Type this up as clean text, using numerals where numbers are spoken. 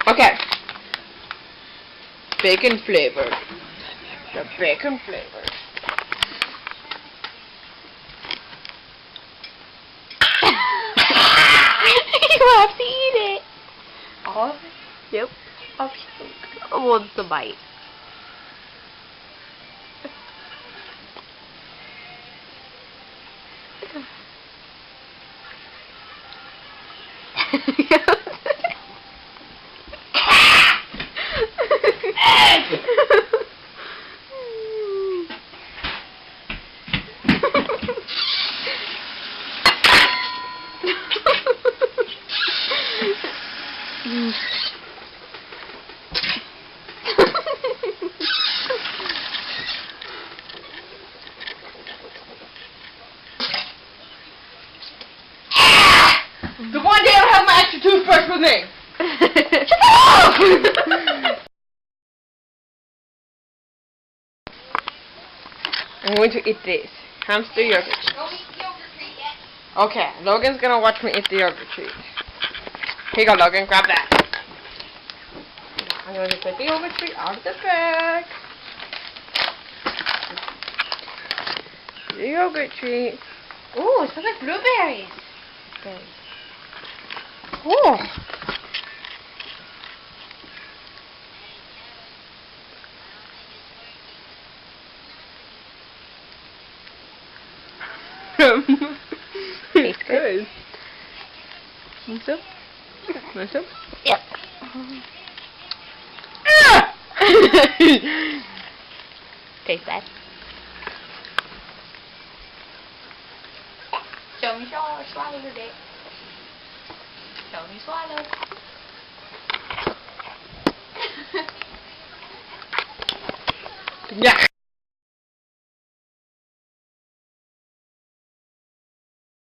Okay. Bacon flavored. The bacon flavored. You have to eat it. All of it? Yep. Oh, Well, the bite. The one day I'll have my extra toothbrush with me. Shut up! I'm going to eat this hamster yogurt treat. Don't eat yogurt treat yet. Okay, Logan's gonna watch me eat the yogurt treat. Here you go, Logan, grab that. I'm going to put the yogurt treat out of the bag. The yogurt treat. Ooh, it smells like blueberries. Oh. Tastes good. Want some? Want some? Yep. Tastes bad. Show me swallow today. Show me swallow. Yeah.